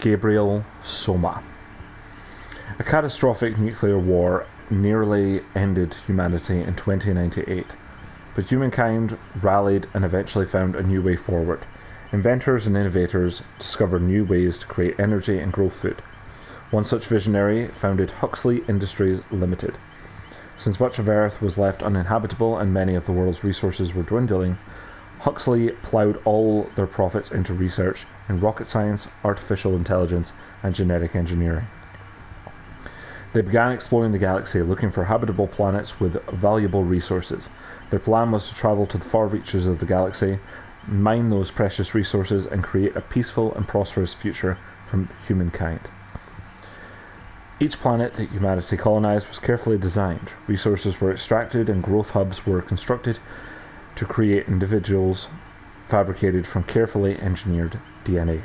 Gabriel Soma. A catastrophic nuclear war nearly ended humanity in 2098, but humankind rallied and eventually found a new way forward. Inventors and innovators discovered new ways to create energy and grow food. One such visionary founded Huxley Industries Limited. Since much of Earth was left uninhabitable and many of the world's resources were dwindling, Huxley ploughed all their profits into research in rocket science, artificial intelligence, and genetic engineering. They began exploring the galaxy, looking for habitable planets with valuable resources. Their plan was to travel to the far reaches of the galaxy, mine those precious resources, and create a peaceful and prosperous future for humankind. Each planet that humanity colonized was carefully designed. Resources were extracted and growth hubs were constructed to create individuals fabricated from carefully engineered DNA.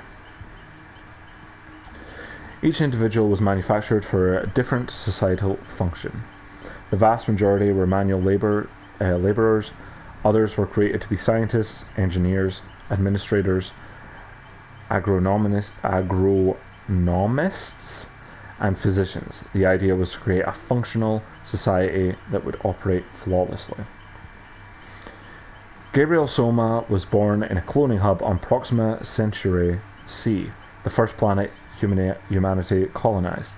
Each individual was manufactured for a different societal function. The vast majority were manual laborers. Others were created to be scientists, engineers, administrators, agronomists, and physicians. The idea was to create a functional society that would operate flawlessly. Gabriel Soma was born in a cloning hub on Proxima Centauri C, the first planet humanity colonized.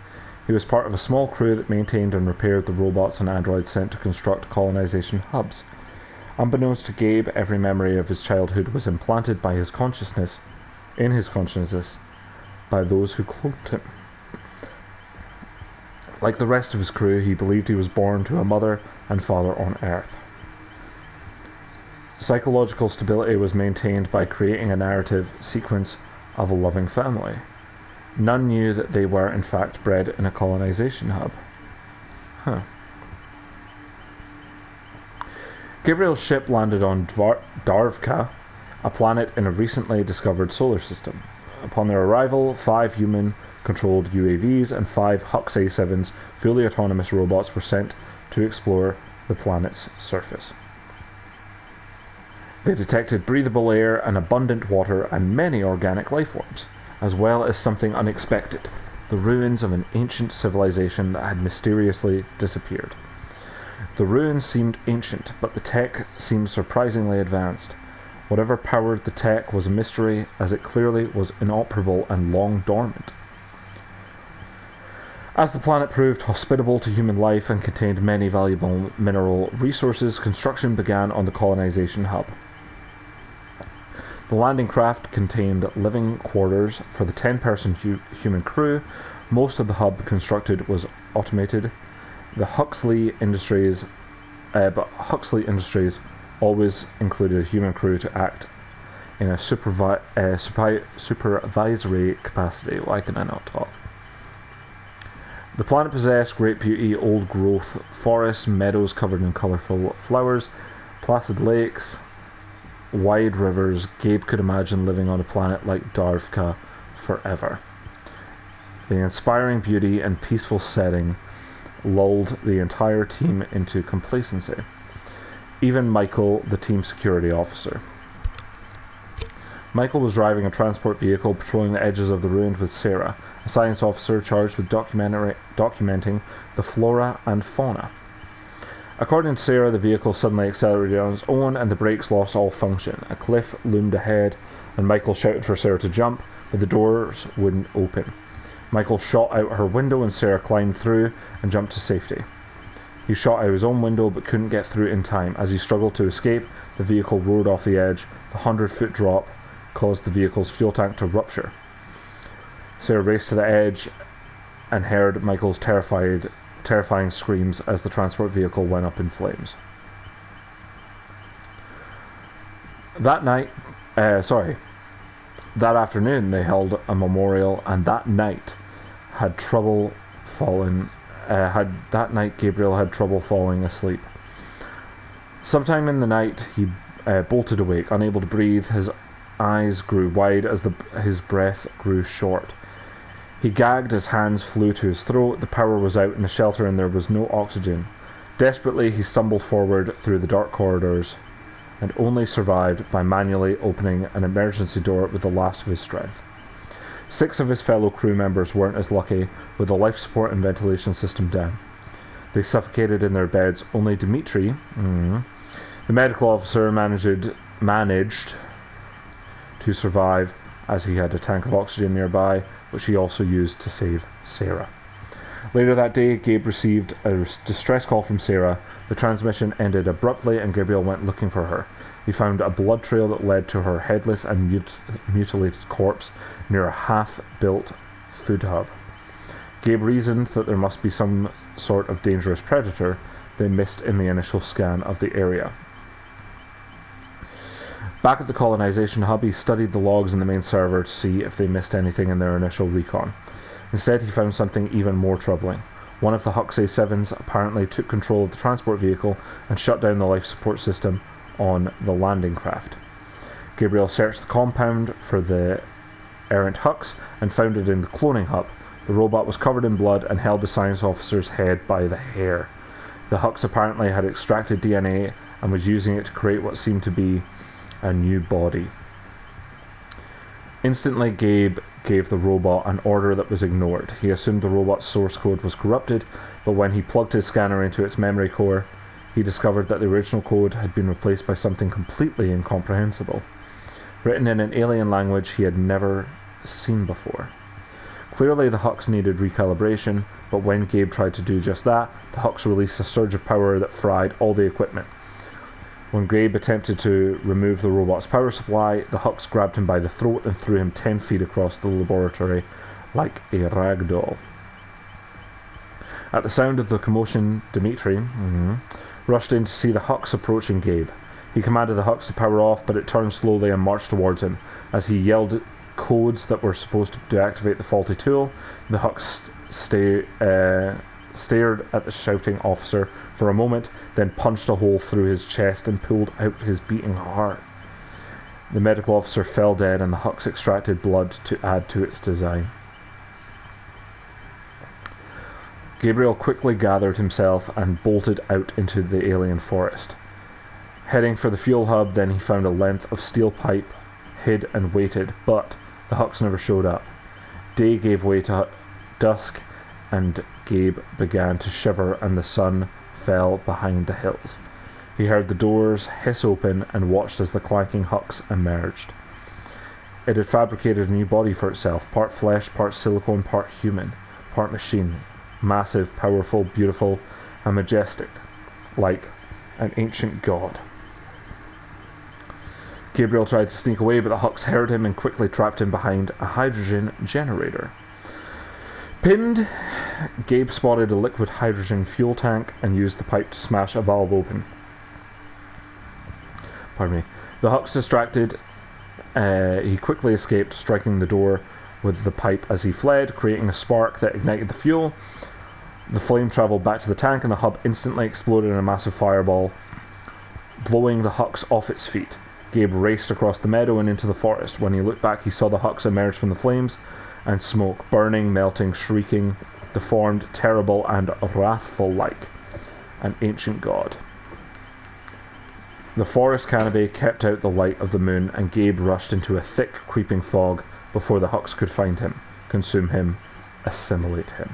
He was part of a small crew that maintained and repaired the robots and androids sent to construct colonization hubs. Unbeknownst to Gabe, every memory of his childhood was implanted in his consciousness by those who cloned him. Like the rest of his crew, he believed he was born to a mother and father on Earth. Psychological stability was maintained by creating a narrative sequence of a loving family. None knew that they were in fact bred in a colonization hub. Gabriel's ship landed on Darvka, a planet in a recently discovered solar system. Upon their arrival, 5 human-controlled UAVs and 5 Hux A7s fully autonomous robots were sent to explore the planet's surface. They detected breathable air and abundant water and many organic lifeforms, as well as something unexpected, the ruins of an ancient civilization that had mysteriously disappeared. The ruins seemed ancient, but the tech seemed surprisingly advanced. Whatever powered the tech was a mystery, as it clearly was inoperable and long dormant. As the planet proved hospitable to human life and contained many valuable mineral resources, construction began on the colonization hub. The landing craft contained living quarters for the 10-person human crew. Most of the hub constructed was automated. Huxley Industries always included a human crew to act in a supervisory capacity. Why can I not talk? The planet possessed great beauty, old-growth forests, meadows covered in colourful flowers, placid lakes, wide rivers. Gabe could imagine living on a planet like Darvka forever. The inspiring beauty and peaceful setting lulled the entire team into complacency. Even Michael, the team security officer. Michael was driving a transport vehicle patrolling the edges of the ruins with Sarah, a science officer charged with documenting the flora and fauna. According to Sarah, the vehicle suddenly accelerated on its own and the brakes lost all function. A cliff loomed ahead and Michael shouted for Sarah to jump, but the doors wouldn't open. Michael shot out her window and Sarah climbed through and jumped to safety. He shot out his own window but couldn't get through in time. As he struggled to escape, the vehicle roared off the edge. The 100-foot drop caused the vehicle's fuel tank to rupture. Sarah raced to the edge and heard Michael's terrifying screams as the transport vehicle went up in flames. That afternoon they held a memorial, and that night Gabriel had trouble falling asleep. Sometime in the night he bolted awake, unable to breathe. His eyes grew wide as his breath grew short. He gagged as hands flew to his throat. The power was out in the shelter and there was no oxygen. Desperately, he stumbled forward through the dark corridors and only survived by manually opening an emergency door with the last of his strength. 6 of his fellow crew members weren't as lucky, with the life support and ventilation system down. They suffocated in their beds. Only Dmitri, the medical officer, managed to survive, as he had a tank of oxygen nearby, which he also used to save Sarah. Later that day, Gabe received a distress call from Sarah. The transmission ended abruptly and Gabriel went looking for her. He found a blood trail that led to her headless and mutilated corpse near a half-built food hub. Gabe reasoned that there must be some sort of dangerous predator they missed in the initial scan of the area. Back at the colonization hub, he studied the logs in the main server to see if they missed anything in their initial recon. Instead, he found something even more troubling. One of the Hux A7s apparently took control of the transport vehicle and shut down the life support system on the landing craft. Gabriel searched the compound for the errant Hux and found it in the cloning hub. The robot was covered in blood and held the science officer's head by the hair. The Hux apparently had extracted DNA and was using it to create what seemed to be a new body. Instantly, Gabe gave the robot an order that was ignored. He assumed the robot's source code was corrupted, but when he plugged his scanner into its memory core, he discovered that the original code had been replaced by something completely incomprehensible, written in an alien language he had never seen before. Clearly, the Hux needed recalibration, but when Gabe tried to do just that, the Hux released a surge of power that fried all the equipment. When Gabe attempted to remove the robot's power supply, the Hux grabbed him by the throat and threw him 10 feet across the laboratory like a rag doll. At the sound of the commotion, Dmitri rushed in to see the Hux approaching Gabe. He commanded the Hux to power off, but it turned slowly and marched towards him. As he yelled codes that were supposed to deactivate the faulty tool, the Hux stared at the shouting officer for a moment, then punched a hole through his chest and pulled out his beating heart. The medical officer fell dead and the Hux extracted blood to add to its design. Gabriel quickly gathered himself and bolted out into the alien forest. Heading for the fuel hub, then he found a length of steel pipe, hid and waited, but the Hux never showed up. Day gave way to dusk, and Gabe began to shiver and the sun fell behind the hills. He heard the doors hiss open and watched as the clanking Hux emerged. It had fabricated a new body for itself, part flesh, part silicone, part human, part machine. Massive, powerful, beautiful, and majestic, like an ancient god. Gabriel tried to sneak away, but the Hux heard him and quickly trapped him behind a hydrogen generator. Pinned, Gabe spotted a liquid hydrogen fuel tank and used the pipe to smash a valve open. Pardon me. The Hux distracted, he quickly escaped, striking the door with the pipe as he fled, creating a spark that ignited the fuel. The flame travelled back to the tank and the hub instantly exploded in a massive fireball, blowing the Hux off its feet. Gabe raced across the meadow and into the forest. When he looked back, he saw the Hux emerge from the flames and smoke, burning, melting, shrieking, deformed, terrible, and wrathful like an ancient god. The forest canopy kept out the light of the moon, and Gabe rushed into a thick, creeping fog before the Hux could find him, consume him, assimilate him.